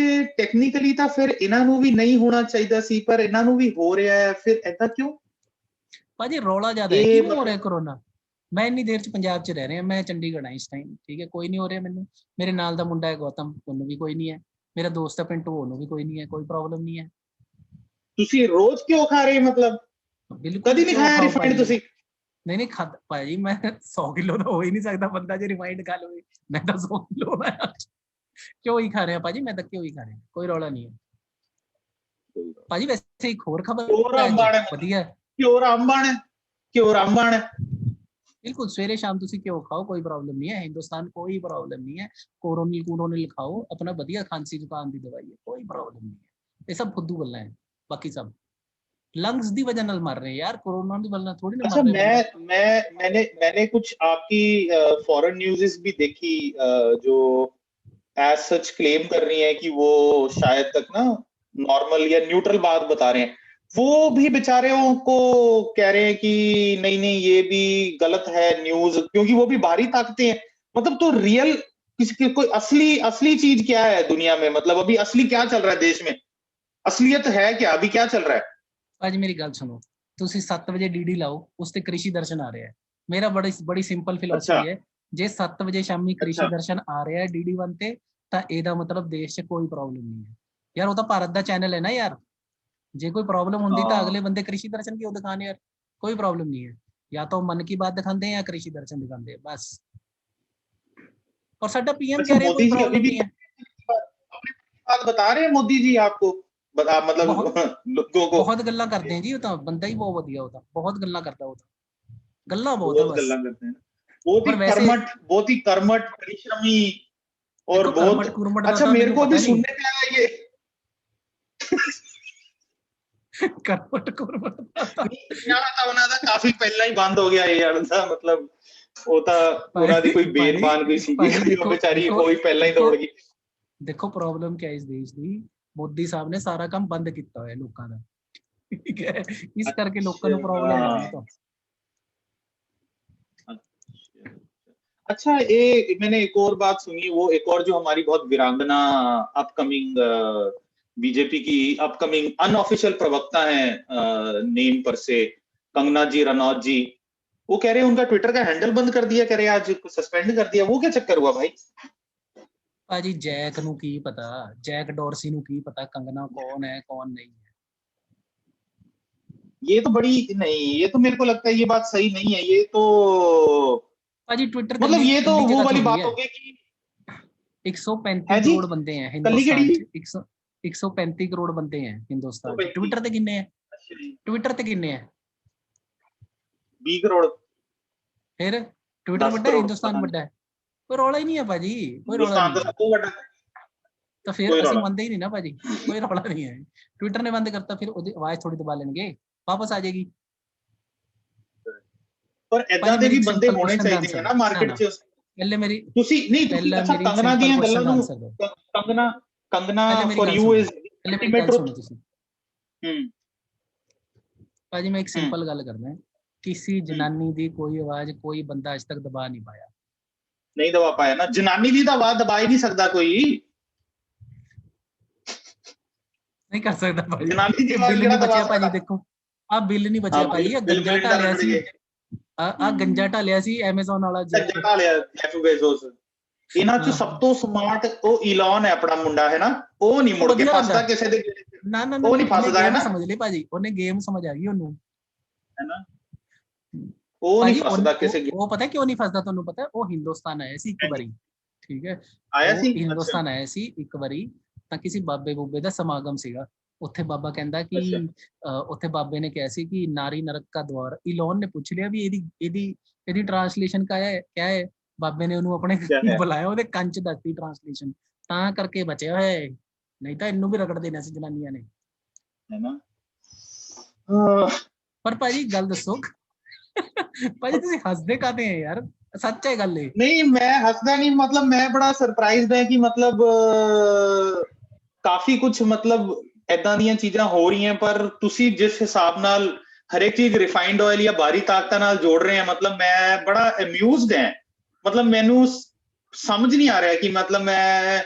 ਟੈਕਨੀਕਲੀ ਤਾਂ ਫਿਰ ਇਹਨਾਂ ਨੂੰ ਵੀ ਨਹੀਂ ਹੋਣਾ ਚਾਹੀਦਾ ਸੀ, ਪਰ ਇਹਨਾਂ ਨੂੰ ਵੀ ਹੋ ਰਿਹਾ ਹੈ। ਫਿਰ ਏਦਾਂ ਕਿਉਂ ਭਾਜੀ? ਰੌਲਾ ਜ਼ਿਆਦਾ ਹੈ। ਕਿਉਂ ਹੋ ਰਿਹਾ ਕੋਰੋਨਾ? ਮੈਂ ਇੰਨੀ ਦੇਰ ਚ ਪੰਜਾਬ ਚ ਰਹਿ ਰਿਹਾ, ਮੈਂ ਚੰਡੀਗੜ੍ਹ ਆ ਇਸ ਟਾਈਮ, ਠੀਕ ਹੈ, ਕੋਈ ਨਹੀਂ ਹੋ ਰਿਹਾ ਮੈਨੂੰ। ਮੇਰੇ ਨਾਲ ਦਾ ਮੁੰਡਾ ਹੈ ਗੌਤਮ, ਉਹਨੂੰ ਵੀ ਕੋਈ ਨਹੀਂ ਹੈ। ਮੇਰਾ ਦੋਸਤ ਹੈ ਪਿੰਟੂ, ਉਹਨੂੰ ਵੀ ਕੋਈ ਨਹੀਂ ਹੈ, ਕੋਈ ਪ੍ਰੋਬਲਮ ਨਹੀਂ ਹੈ। ਤੁਸੀਂ ਰੋਜ਼ ਕਿਉਂ ਖਾ ਰਹੇ? ਮਤਲਬ ਬਿਲਕੁਲ ਕਦੀ ਨਹੀਂ ਖਾਇਆ ਰਿਫਾਈਂਡ ਤੁਸੀਂ? ਨਹੀਂ ਖਾਦਾ ਭਾਜੀ, ਮੈਂ 100 ਕਿਲੋ ਦਾ ਹੋ ਹੀ ਨਹੀਂ ਸਕਦਾ ਬੰਦਾ ਜੇ ਰਿਫਾਈਂਡ ਖਾ ਲਵੇ। ਮੈਂ ਤਾਂ 100 ਕਿਲੋ ਦਾ ਕਿਉਂ ਹੀ ਖਾ ਰਿਹਾ ਭਾਜੀ, ਮੈਂ ਤਾਂ ਕਿਉਂ ਹੀ ਖਾ ਰਿਹਾ, ਕੋਈ ਰੌਲਾ ਨਹੀਂ ਹੈ ਭਾਜੀ। ਵੈਸੇ ਇੱਕ ਹੋਰ ਖਬਰ ਵਧੀਆ, ਘਿਓ ਰਾਮਬਾਣ बिल्कुल सवेरे शाम तुसी घ्यो खाओ, कोई प्रॉब्लम नहीं है, हिंदुस्तान कोई प्रॉब्लम नहीं है। कोरोनिल खाओ, अपना बढ़िया खांसी जुकाम की दवाई है, कोई प्रॉब्लम नहीं है। ये सब फुद्दू गल्लां है, बाकी सब लंग्स दी वजह नाल मर रहे हैं यार, कोरोना दी वजह नाल थोड़ी ना अच्छा, मर रहे बंदे। मैंने कुछ आपकी फॉरेन न्यूज़ेस भी देखी, जो एज सच क्लेम कर रही हैं कि वो शायद तक ना नॉर्मल या न्यूट्रल बात बता रहे हैं। वो भी बेचारों को कह रहे हैं कि नहीं नहीं, ये भी गलत है न्यूज, क्योंकि वो भी बाहरी ताकतें हैं। मतलब तो रियल किसकी कोई असली असली चीज क्या है दुनिया में? मतलब अभी असली क्या चल रहा है देश में? असलियत है क्या? अभी क्या चल रहा है? आज मेरी गल सुनो, तुसी 7 वजे डीडी लाओ, उस ते कृषि दर्शन आ रहा है। मेरा बड़ी सिंपल अच्छा, फिलोसफी है, जे 7 वजे शामी कृषि अच्छा। दर्शन आ रहा है डीडी वन ते, ਤਾਂ ਇਹਦਾ मतलब देश 'ਚ कोई प्रॉब्लम नहीं है यार। वो तो भारत ਦਾ चैनल है ना यार, जे कोई प्रॉब्लम होंदी तो हाँ। अगले बंदे कृषि दर्शन क्यों दिखाने यार? कोई प्रॉब्लम नहीं है, या तो मन की बात दिखाते हैं या कृषि दर्शन दिखाते हैं बस। और साडा पीएम अच्छा, कह रहे कोई मोदी जी अभी प्रॉब्लम भी नहीं है। अपनी बात बता रहे हैं मोदी जी आपको? बता बहुत मतलब लोगों को बहुत गल्ला करते हैं जी, वो तो बंदा ही बहुत वधिया, वो तो बहुत गल्ला करता, वो तो गल्ला बहुत है बहुत बस। गल्ला करते हैं। बहुत ही पर वैसे कर्मठ, बहुत ही कर्मठ, परिश्रमी और देखो बहुत। करमट कुरमट का अच्छा, तो मेरे मैंने को अभी पता नहीं। सुनने में आया ये करमट कुरमट का ਉਹਨਾਂ ਦਾ ਕਾਫੀ ਪਹਿਲਾਂ ਹੀ ਬੰਦ ਹੋ ਗਿਆ ਇਹ ਵਾਲਾ ਦਾ ਮਤਲਬ। ਉਹ ਤਾਂ ਉਹਨਾਂ ਦੀ भाई ਕੋਈ भाई ਬੇਨਬਾਨ ਕੋਈ ਸੀਗੀ, भाई ਉਹ देखो बेचारी देखो ਉਹ ਹੀ ਪਹਿਲਾਂ ਹੀ देखो ਦੌੜ ਗਈ। देखो प्रॉब्लम क्या है इस देश की, मोदी साहब ने सारा काम बंद किया है लोगों का, ठीक है, इस करके लोगों को प्रॉब्लम आ रही है। तो अच्छा, अच्छा, ये मैंने एक और बात सुनी, वो एक और जो हमारी बहुत वीरांगना अपकमिंग बीजेपी की अपकमिंग अनऑफिशियल प्रवक्ता है, नेम पर से कंगना जी रनौत जी, वो कह रहे हैं उनका ट्विटर का हैंडल बंद कर दिया, कह रहे हैं आज सस्पेंड कर दिया। वो क्या चक्कर हुआ भाई? भाजी जैक नू की पता, जैक डॉर्सी नू की पता कंगना कौन है कौन नहीं है। ये तो बड़ी नहीं, ये तो मेरे को लगता है ये बात सही नहीं है। ये तो भाजी ट्विटर मतलब कल्ली ये तो कल्ली वो जगह वाली थोड़ी बात है, हो गई कि 135 है जी, करोड़ बंदे हैं कल्ली हिंदुस्तान केड़ी च, 135 करोड़ बंदे हैं तो हिंदुस्तान च, 35। ट्विटर ते किन्ने हैं? अच्छा जी, ट्विटर ते किन्ने हैं? 20 करोड़, फिर ट्विटर 10 बड़ा है करोड़ हिंदुस्तान पता नहीं। बड़ा है? कोई रौला ही नहीं है भाजी, कोई रौला हिंदुस्तान नहीं का है। सब तो बड़ा, तो फिर कोई असं रौला मनते ही नहीं ना भाजी, कोई रौला नहीं है। ट्विटर ने बंद करता फिर ਉਹਦੀ आवाज थोड़ी दबा लेंगे, वापस आ जाएगी। नहीं। पर ਏਦਾਂ ਭਾਜੀ ਦੇ ਮੇਰੀ ਵੀ ਇੱਕ ਬੰਦੇ ਸਿੰਪਲ ਹੋਣੇ ਕੁਐਸਚਨ ਦਾ ਚਾਹੀਦੇ ਆਨਸਰ ਨੇ ਦੋ ਨਾ ਨਾ ਮਾਰਕੀਟ ਨਾ 'ਚ। ਪਹਿਲੇ ਮੇਰੀ ਤੁਸੀਂ ਨਹੀਂ, ਤੁਸੀਂ ਪਹਿਲਾ ਅੱਛਾ ਮੇਰੀ ਇੱਕ ਕੰਗਨਾ ਸਿੰਪਲ ਦੀਆਂ ਗੱਲਾਂ ਕੁਐਸਚਨ ਦਾ ਨੂੰ, ਆਨਸਰ ਦੋ। ਕੰਗਨਾ ਪਹਿਲੇ ਮੇਰੀ ਫॉर ਗੱਲ ਯੂ ਸੁਣੋ, ਇਜ਼ ਪਹਿਲੇ ਮੇਰੀ ਅਲਟੀਮੇਟ ਗੱਲ ਟਰੁਥ। ਸੁਣੋ ਤੁਸੀਂ। ਹੂੰ, ਭਾਜੀ ਮੈਂ ਇੱਕ ਹੂੰ, ਸਿੰਪਲ ਗੱਲ ਕਰਦਾ, ਕਿਸੇ ਹੂੰ। ਜਨਾਨੀ ਦੀ ਕੋਈ ਆਵਾਜ਼ ਕੋਈ ਬੰਦਾ ਅੱਜ ਤੱਕ ਦਬਾ ਨਹੀਂ ਪਾਇਆ। ਨਹੀਂ ਦਬਾ ਪਾਇਆ ਨਾ, ਜਨਾਨੀ ਦੀ ਤਾਂ ਆਵਾਜ਼ ਦਬਾ ਹੀ ਨਹੀਂ ਸਕਦਾ ਕੋਈ। ਨਹੀਂ ਕਰ ਸਕਦਾ ਭਾਜੀ, ਜਨਾਨੀ ਦੀ ਇਹ ਆਵਾਜ਼ ਬਿੱਲ ਕਿਹੜਾ ਨਹੀਂ ਦਬਾ ਬਚਿਆ ਭਾਜੀ, ਸਕਦਾ? ਦੇਖੋ ਆਹ ਬਿੱਲ ਨਹੀਂ ਹਾਂ, ਬਚਿਆ ਬਿਲ ਭਾਜੀ, ਆ ਬਿਲ ਗੰਜਾ ਬਿਲ ਢਾਲਿਆ ਡਰ ਸੀ, ਗਏ। ਆ ਗੰਜਾ ਢਾਲਿਆ ਸੀ ਐਮਾਜ਼ਨ ਵਾਲਾ ਝੰਜਾ ਜੈਫ। ਢਾਲਿਆ ਜੈਫ ਬੇਜ਼ੋਸ। ਇਹਨਾਂ ਚ ਸਭ ਤੋਂ ਸਮਾਰਟ ਉਹ ਇਲੌਨ ਹੈ, ਆਪਣਾ ਮੁੰਡਾ ਹੈ ਨਾ। ਉਹ ਨਹੀਂ ਉਹ ਮੁੜ ਕੇ ਵਧੀਆ ਬੰਦਾ, ਫਸਦਾ ਕਿਸੇ ਦੇ, ਨਾ ਨਾ ਨਾ ਉਹ ਨਾ ਨਹੀਂ ਉਹਨੇ ਫਸਦਾ ਹੈ ਗੇਮ ਨਾ, ਸਮਝ ਲਈ ਭਾਜੀ, ਉਹਨੇ ਗੇਮ ਸਮਝ ਆ ਗਈ ਉਹਨੂੰ। ਹੈ ਨਾ। ਉਹ ਨਹੀਂ ਭਾਜੀ ਫਸਦਾ ਕਿਸੇ ਉਹ ਪਤਾ ਕਿਉਂ ਨਹੀਂ ਫਸਦਾ ਤੁਹਾਨੂੰ ਪਤਾ? ਉਹ ਹਿੰਦੁਸਤਾਨ ਆਇਆ ਸੀ ਇੱਕ ਵਾਰੀ, ਠੀਕ ਹੈ, ਆਇਆ ਉਹ ਸੀ। ਅੱਛਾ, ਹਿੰਦੁਸਤਾਨ ਆਇਆ ਸੀ ਇੱਕ ਵਾਰੀ, ਤਾਂ ਕਿਸੇ ਬਾਬੇ ਬੂਬੇ ਦਾ ਸਮਾਗਮ ਸੀਗਾ ਉੱਥੇ। ਬਾਬਾ ਕਹਿੰਦਾ ਕਿ ਅੱਛਾ। ਉੱਥੇ ਬਾਬੇ ਨੇ ਕਿਹਾ ਸੀ ਕਿ ਨਾਰੀ ਨਰਕ ਦਾ ਦਵਾਰ। ਇਲੋਨ ਨੇ ਪੁੱਛ ਲਿਆ ਵੀ ਇਹਦੀ ਟ੍ਰਾਂਸਲੇਸ਼ਨ ਕਿਆ ਹੈ? ਬਾਬੇ ਨੇ ਉਹਨੂੰ ਆਪਣੇ ਕਿਆ ਹੈ? ਬੁਲਾਇਆ, ਉਹਦੇ ਕੰਨ ਚ ਦੱਸਤੀ ਟ੍ਰਾਂਸਲੇਸ਼ਨ, ਤਾਂ ਕਰਕੇ ਬਚਿਆ ਹੋਇਆ ਹੈ, ਨਹੀਂ ਤਾਂ ਇਹਨੂੰ ਵੀ ਰਗੜ ਦੇਣਾ ਸੀ ਜਨਾਨੀਆਂ ਨੇ। ਹੈ ਨਾ। ਪਰ ਭਾਜੀ ਗੱਲ ਦੱਸੋ ਭਾਜੀ ਤੁਸੀਂ ਹੱਸਦੇ ਕਾਹਦੇ ਆ ਯਾਰ, ਸੱਚ ਹੈ ਗੱਲ ਇਹ। ਨਹੀਂ, ਮੈਂ ਹੱਸਦਾ ਨਹੀਂ, ਮਤਲਬ ਮੈਂ ਬੜਾ ਸਰਪ੍ਰਾਈਜ਼ਡ ਹੈ ਕਿ ਮਤਲਬ ਕਾਫੀ ਕੁਝ, ਮਤਲਬ ਏਦਾਂ ਦੀਆਂ ਚੀਜ਼ਾਂ ਹੋ ਰਹੀਆਂ। ਪਰ ਤੁਸੀਂ ਜਿਸ ਹਿਸਾਬ ਨਾਲ ਹਰੇਕ ਚੀਜ਼ ਰਿਫਾਈਨਡ ਆਇਲ ਜਾਂ ਬਾਹਰੀ ਤਾਕਤਾਂ ਨਾਲ ਜੋੜ ਰਹੇ ਆ, ਮਤਲਬ ਮੈਂ ਬੜਾ ਅਮਿਊਜ਼ਡ ਹੈ। ਮਤਲਬ ਮੈਨੂੰ ਸਮਝ ਨਹੀਂ ਆ ਰਿਹਾ ਕਿ ਮਤਲਬ ਮੈਂ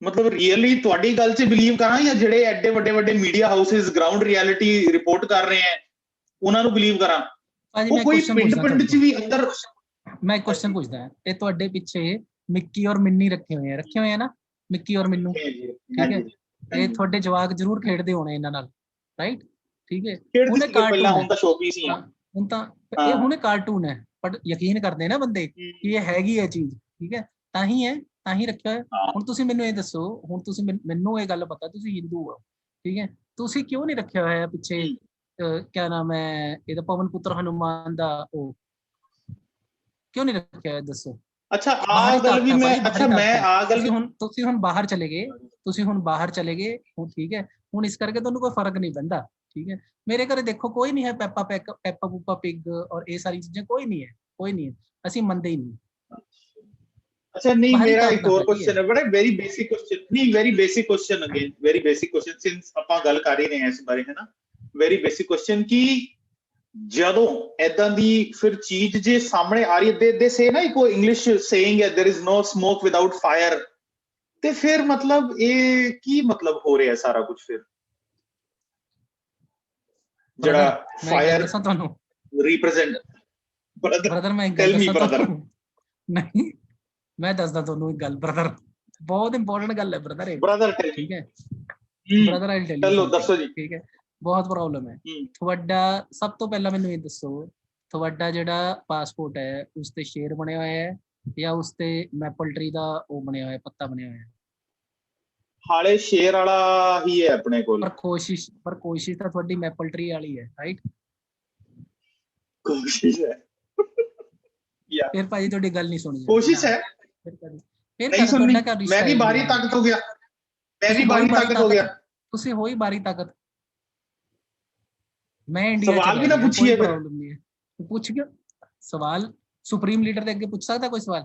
ਮਤਲਬ ਰੀਅਲੀ ਤੁਹਾਡੀ ਗੱਲ 'ਚ ਬਿਲੀਵ ਕਰਾਂ ਜਾਂ ਜਿਹੜੇ ਐਡੇ ਵੱਡੇ ਵੱਡੇ media houses ground reality report ਕਰ ਰਹੇ ਆ ਉਹਨਾਂ ਨੂੰ ਬਿਲੀਵ ਕਰਾਂ। ਭਾਜੀ ਉਹ ਮੈਂ ਕੋਈ ਕੁਐਸਚਨ ਪਿੰਡ ਪੁੱਛਦਾ ਪਿੰਡ ਤੁਹਾਡੇ 'ਚ ਤੋਂ, ਵੀ ਅੰਦਰ। ਮੈਂ ਇੱਕ ਕੁਐਸਚਨ ਪੁੱਛਦਾ, ਇਹ ਤੁਹਾਡੇ ਪਿੱਛੇ ਮਿੱਕੀ ਔਰ ਮਿੰਨੀ ਰੱਖੇ ਹੋਏ ਆ ਨਾ, ਮਿੱਕੀ ਔਰ ਮਿੰਨੂ, ਠੀਕ ਹੈ, ਇਹ ਤੁਹਾਡੇ ਜਵਾਕ ਜ਼ਰੂਰ ਖੇਡਦੇ ਹੋਣੇ ਇਹਨਾਂ ਨਾਲ, ਰਾਈਟ, ਠੀਕ ਹੈ, ਖੇਡਦੇ ਹੁਣ ਇਹ ਸੀਗੇ ਪਹਿਲਾਂ, ਕਾਰਟੂਨ ਹੈ। ਹੁਣ ਤਾਂ ਸ਼ੋਪੀਸ ਹੀ ਆ। ਹਾਂ, ਹੁਣ ਤਾਂ ਇਹ ਹਾਂ, ਹੁਣ ਕਾਰਟੂਨ ਹੈ, ਬਟ ਯਕੀਨ ਕਰਦੇ ਨਾ ਬੰਦੇ ਕਿ ਇਹ ਹੈਗੀ ਹੈ ਚੀਜ਼, ਠੀਕ ਹੈ, ਤਾਂ ਹੀ ਰੱਖਿਆ ਹੋਇਆ। ਹਾਂ। ਹੁਣ ਤੁਸੀਂ ਮੈਨੂੰ ਇਹ ਦੱਸੋ, ਹੁਣ ਤੁਸੀਂ ਮੈਨੂੰ ਇਹ ਗੱਲ ਪਤਾ ਤੁਸੀਂ ਹਿੰਦੂ ਹੋ, ਠੀਕ ਹੈ, ਤੁਸੀਂ ਕਿਉਂ ਨਹੀਂ ਰੱਖਿਆ ਹੋਇਆ ਪਿੱਛੇ ਕਿਆ ਨਾਮ ਹੈ ਇਹਦਾ, ਪਵਨ ਪੁੱਤਰ ਹਨੂਮਾਨ ਦਾ ਉਹ ਕਿਉਂ ਨਹੀਂ ਰੱਖਿਆ ਹੋਇਆ ਦੱਸੋ? ਅੱਛਾ ਆ ਗੱਲ ਵੀ ਮੈਂ ਅੱਛਾ ਮੈਂ ਆ ਗੱਲ ਤੁਸੀਂ ਹੁਣ ਬਾਹਰ ਚਲੇ ਗਏ, ਤੁਸੀਂ ਹੁਣ ਬਾਹਰ ਚਲੇ ਗਏ ਹੁਣ, ਠੀਕ ਹੈ, ਹੁਣ ਇਸ ਕਰਕੇ ਤੁਹਾਨੂੰ ਕੋਈ ਫਰਕ ਨਹੀਂ ਪੈਂਦਾ, ਠੀਕ ਹੈ। ਮੇਰੇ ਘਰੇ ਦੇਖੋ ਕੋਈ ਨਹੀਂ ਹੈ ਪੈਪਾ ਪੂਪਾ ਪਿਗ ਔਰ ਇਹ ਸਾਰੀ ਚੀਜ਼ਾਂ, ਕੋਈ ਨਹੀਂ ਹੈ, ਕੋਈ ਨਹੀਂ ਹੈ, ਅਸੀਂ ਮੰਨਦੇ ਹੀ ਨਹੀਂ। अच्छा नहीं, मेरा एक और क्वेश्चन है, बड़ा वेरी बेसिक क्वेश्चन, नहीं very basic question, again very basic question, since ਆਪਾਂ ਗੱਲ ਕਰ ਹੀ ਰਹੇ ਹਾਂ ਇਸ ਬਾਰੇ, ਹੈ ਨਾ, वेरी बेसिक क्वेश्चन कि ਜਦੋਂ ਐਦਾਂ ਦੀ ਫਿਰ ਚੀਜ਼ ਜੇ ਸਾਹਮਣੇ ਆ ਰਹੀ ਹੈ, ਦੇ ਸੇ ਨਾ ਇੱਕ ਇੰਗਲਿਸ਼ ਸੇਇੰਗ ਹੈ, there is no smoke without fire, ਤੇ ਫਿਰ ਮਤਲਬ ਇਹ ਕੀ ਮਤਲਬ ਹੋ ਰਿਹਾ ਸਾਰਾ ਕੁਝ ਫਿਰ, ਜਿਹੜਾ ਫਾਇਰ ਤੁਹਾਨੂੰ ਰਿਪਰੈਜ਼ੈਂਟ ਬ੍ਰਦਰ, ਮੈਂ ਇੱਕ ਗੱਲ ਦੱਸਾਂ ਤੁਹਾਨੂੰ, ਨਹੀਂ ਮੈਂ ਦੱਸਦਾ ਤੁਹਾਨੂੰ ਇੱਕ ਗੱਲ ਬ੍ਰਦਰ, ਬਹੁਤ ਇੰਪੋਰਟੈਂਟ ਗੱਲ ਹੈ ਬ੍ਰਦਰ, ਠੀਕ ਹੈ ਬ੍ਰਦਰ, ਆਈ ਟੈਲ ਯੂ, ਚਲੋ ਦੱਸੋ ਜੀ, ਠੀਕ ਹੈ, ਬਹੁਤ ਪ੍ਰੋਬਲਮ ਹੈ ਤੁਹਾਡਾ। ਸਭ ਤੋਂ ਪਹਿਲਾਂ ਮੈਨੂੰ ਇਹ ਦੱਸੋ, ਤੁਹਾਡਾ ਜਿਹੜਾ ਪਾਸਪੋਰਟ ਹੈ ਉਸ ਤੇ ਸ਼ੇਰ ਬਣਿਆ ਹੋਇਆ ਹੈ ਜਾਂ ਉਸ ਤੇ ਮੈਪਲ ਟਰੀ ਦਾ ਉਹ ਬਣਿਆ ਹੋਇਆ, ਪੱਤਾ ਬਣਿਆ ਹੋਇਆ? ਹਾਲੇ ਸ਼ੇਰ ਵਾਲਾ ਹੀ ਹੈ ਆਪਣੇ ਕੋਲ, ਪਰ ਕੋਸ਼ਿਸ਼ ਤਾਂ ਤੁਹਾਡੀ ਮੈਪਲ ਟਰੀ ਵਾਲੀ ਹੈ, ਰਾਈਟ? ਕੋਸ਼ਿਸ਼ ਹੈ ਫਿਰ ਭਾਜੀ ਤੁਹਾਡੀ ਗੱਲ ਨਹੀਂ ਸੁਣੀ, ਕੋਸ਼ਿਸ਼ ਹੈ, ਨਹੀਂ ਸੁਣਨੀ, ਮੈਂ ਵੀ ਬਾਹਰੀ ਤਾਕਤ ਹੋ ਗਿਆ, ਮੈਂ ਵੀ ਬਾਹਰੀ ਤਾਕਤ ਹੋ ਗਿਆ, ਤੁਸੀਂ ਹੋਈ ਬਾਹਰੀ ਤਾਕਤ, ਮੈਂ ਇੰਡੀਆ ਸਵਾਲ ਵੀ ਨਾ ਪੁੱਛੀਏ, ਪ੍ਰੋਬਲਮ ਨਹੀਂ ਹੈ, ਪੁੱਛ ਕੇ ਸਵਾਲ ਸੁਪਰੀਮ ਲੀਡਰ ਦੇ ਅੱਗੇ ਪੁੱਛ ਸਕਦਾ ਕੋਈ ਸਵਾਲ?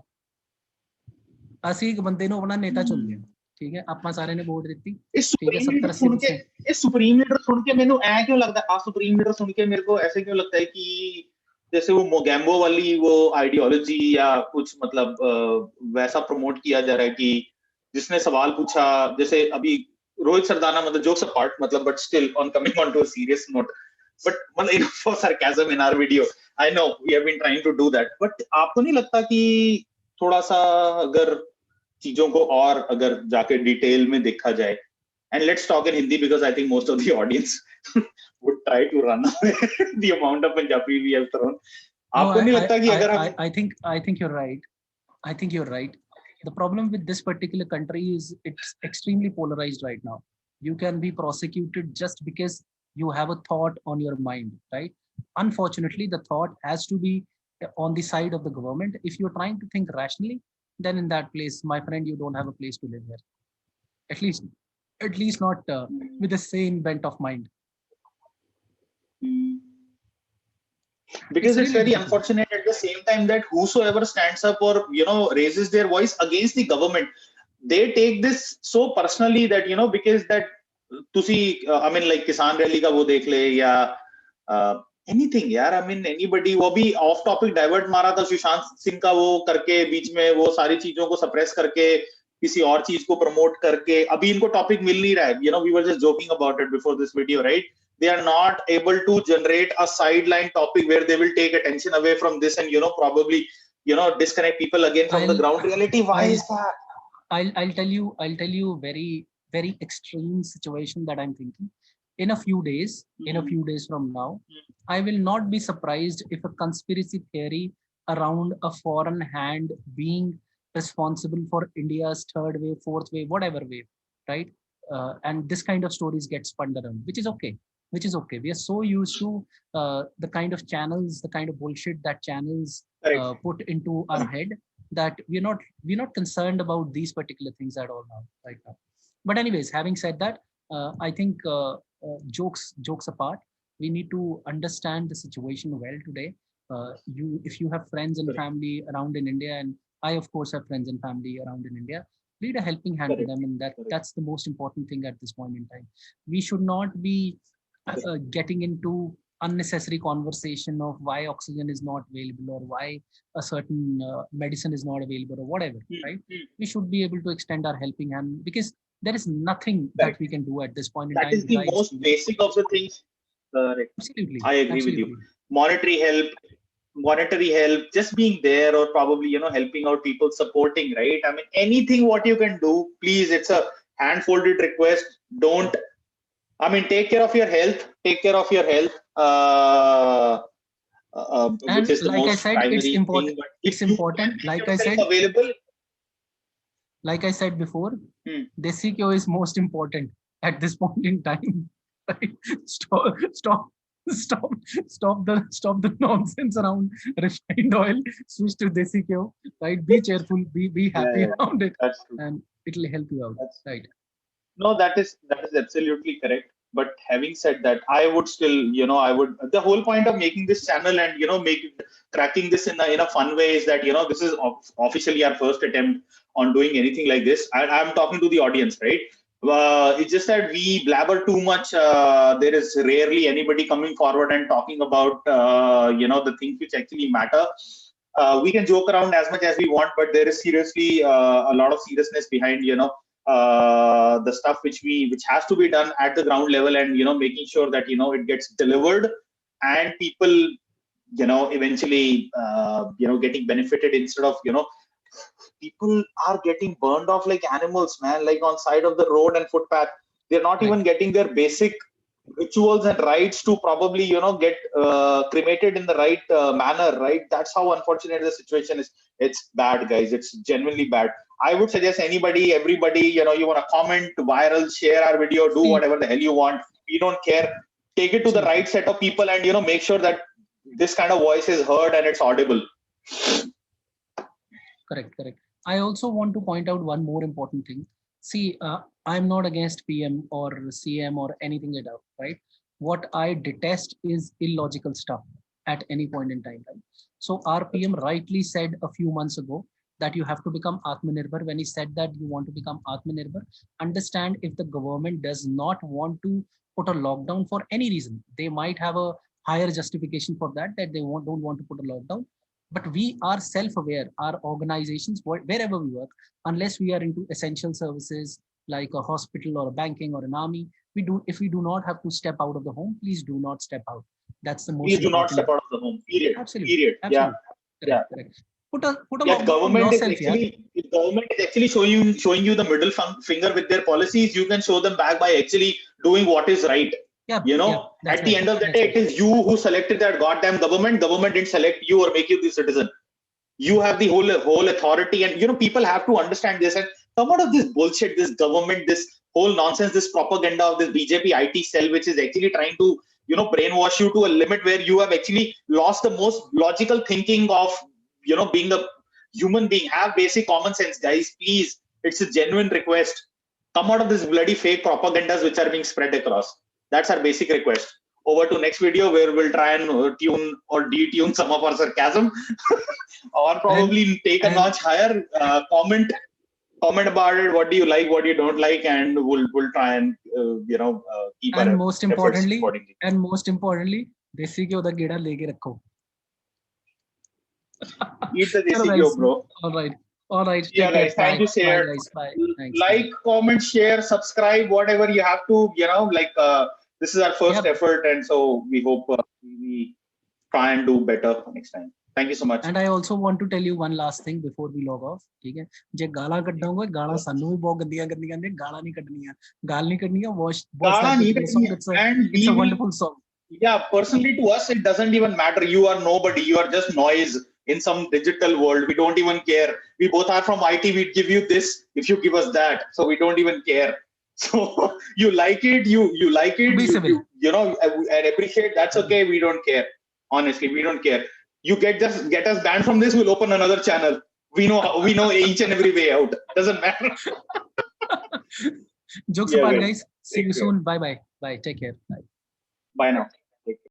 ਅਸੀਂ ਇੱਕ ਬੰਦੇ ਨੂੰ ਆਪਣਾ ਨੇਤਾ ਚੁਣ ਲਿਆ, ਠੀਕ ਹੈ, ਆਪਾਂ ਸਾਰਿਆਂ ਨੇ ਵੋਟ ਦਿੱਤੀ, ਠੀਕ ਹੈ, 70-80%। ਇਹ ਸੁਪਰੀਮ ਲੀਡਰ ਸੁਣ ਕੇ ਮੈਨੂੰ ਐ क्यों लगता है, सुप्रीम लीडर सुन के मेरे को ऐसे क्यों लगता है कि जैसे वो मोगैम्बो वाली वो आइडियोलॉजी या कुछ मतलब वैसा प्रमोट किया जा रहा है कि जिसने सवाल पूछा, जैसे अभी रोहित सरदाना, मतलब जोक्स अपार्ट, मतलब but still on coming on to a serious note, but मतलब for sarcasm in our video, I know we have been trying to do that, but आपको नहीं लगता कि थोड़ा सा अगर चीजों को और अगर जाके डिटेल में देखा जाए, and let's talk in Hindi because I think most of the audience would try to run away the amount of Punjabi we have thrown. आपको नहीं लगता कि अगर I think you're right. I think you're right. The problem with this particular country is it's extremely polarized right now. You can be prosecuted just because you have a thought on your mind, right? Unfortunately, the thought has to be on the side of the government. If you're trying to think rationally, then in that place, my friend, you don't have a place to live here. At least not with the same bent of mind. Because it's very unfortunate at the same time that whosoever stands up or raises their voice against the government, they take this so personally that because that तुसी I mean like किसान rally का वो देख ले या anything यार, I mean anybody, वो भी ऑफ टॉपिक डाइवर्ट मारा था सुशांत सिंह का वो करके, बीच में वो सारी चीजों को सप्रेस करके किसी और चीज को प्रमोट करके, अभी इनको टॉपिक मिल नहीं रहा है, we were just joking about it before this video, right? They are not able to generate a sideline topic where they will take attention away from this and probably disconnect people again from the ground reality. Why is that? I'll tell you very very extreme situation that I'm thinking. In a few days from now, I will not be surprised if a conspiracy theory around a foreign hand being responsible for India's third wave, fourth wave, whatever wave, right? And this kind of stories get spun around, which is okay. We are so used to the kind of channels, the kind of bullshit that channels put into our head, that we're not concerned about these particular things at all now, right now. But anyways, having said that, I think jokes apart, we need to understand the situation well today. If you have friends and family around in India, and I of course have friends and family around in India, lead a helping hand to them, and that's the most important thing at this point in time. We should not be getting into unnecessary conversation of why oxygen is not available or why a certain medicine is not available or whatever, right? We should be able to extend our helping hand, because there is nothing that we can do at this point in time. That is the most basic of the things. Absolutely. I agree with you. Monetary help, just being there, or probably helping out people, supporting, right? I mean, anything what you can do, please, it's a hand-folded request. Don't, I mean, take care of your health. Which is the like most I said, primary it's important. thing, It's important. Like I said, available. Like I said before, Desi Kyo is most important at this point in time. Right? Stop stop the nonsense around refined oil. Switch to desi ghee, right? Be cheerful, be happy Yeah, around it, that's true. and it'll help you out, That's right? No, that is absolutely correct. But having said that, I would still, I would. The whole point of making this channel and cracking this in a fun way is that this is officially our first attempt on doing anything like this. I'm talking to the audience, right? It's just that we blabber too much. There is rarely anybody coming forward and talking about the things which actually matter. We can joke around as much as we want, but there is seriously a lot of seriousness behind the stuff which has to be done at the ground level, and making sure that it gets delivered and people eventually getting benefited instead of people are getting burned off like animals, man, like on side of the road and footpath. They're not even getting their basic rituals and rites to probably get cremated in the right manner, right? That's how unfortunate the situation is. It's bad, guys. It's genuinely bad. I would suggest everybody, you want to comment, viral, share our video, do whatever the hell you want. We don't care. Take it to the right set of people and make sure that this kind of voice is heard and it's audible. Correct. I also want to point out one more important thing. See, I'm not against PM or CM or anything like that, right? What I detest is illogical stuff at any point in time, right? So our PM rightly said a few months ago that you have to become Atmanirbhar. When he said that you want to become Atmanirbhar, understand if the government does not want to put a lockdown for any reason, they might have a higher justification for that they don't want to put a lockdown. But we are self-aware, our organizations, wherever we work, unless we are into essential services like a hospital or a banking or an army, if we do not have to step out of the home, please do not step out. That's the most Please do not step out of the home, period. Absolutely. Period. Absolutely. Yeah. Correct. Put a Government yourself, if government is actually showing you the middle finger with their policies, you can show them back by actually doing what is right. At the end of the day, it is you who selected that goddamn government. Government didn't select you or make you the citizen. You have the whole authority, and people have to understand this and come out of this bullshit, this government, this whole nonsense, this propaganda of this BJP IT cell, which is actually trying to brainwash you to a limit where you have actually lost the most logical thinking of being a human being. Have basic common sense, guys, please. It's a genuine request. Come out of this bloody fake propagandas which are being spread across. That's our basic request. Over to next video where we'll try and tune or detune some of our sarcasm or probably take a notch higher. Comment about it. What do you like, what you don't like, and we'll try and keep and our most efforts importantly accordingly. desi ghee da geda leke rakho. Eat the desi ghee, bro. All right. Yeah, guys. Thank you, share. Bye, guys. Bye. Thanks. Like, comment, share, subscribe, whatever you have to. This is our first effort, and so we hope we try and do better next time. Thank you so much. And I also want to tell you one last thing before we log off. ठीक है? जे गाला कड्डाऊंगा, गाला सानू भी बहुत गंदियां ने गाला नहीं कड्डनियां, गाल नहीं कड्डनियां. Watch that song. It's a wonderful song. Yeah, personally to us, it doesn't even matter. You are nobody. You are just noise in some digital world. We don't even care. We both are from IT. We'd give you this if you give us that. So we don't even care. So you like it, you like it, and appreciate. That's okay. We don't care. Honestly, we don't care. You get us banned from this, we'll open another channel. We know each and every way out. Doesn't matter. Jokes apart, guys. See you soon. Bye. Take care. Bye. Bye now.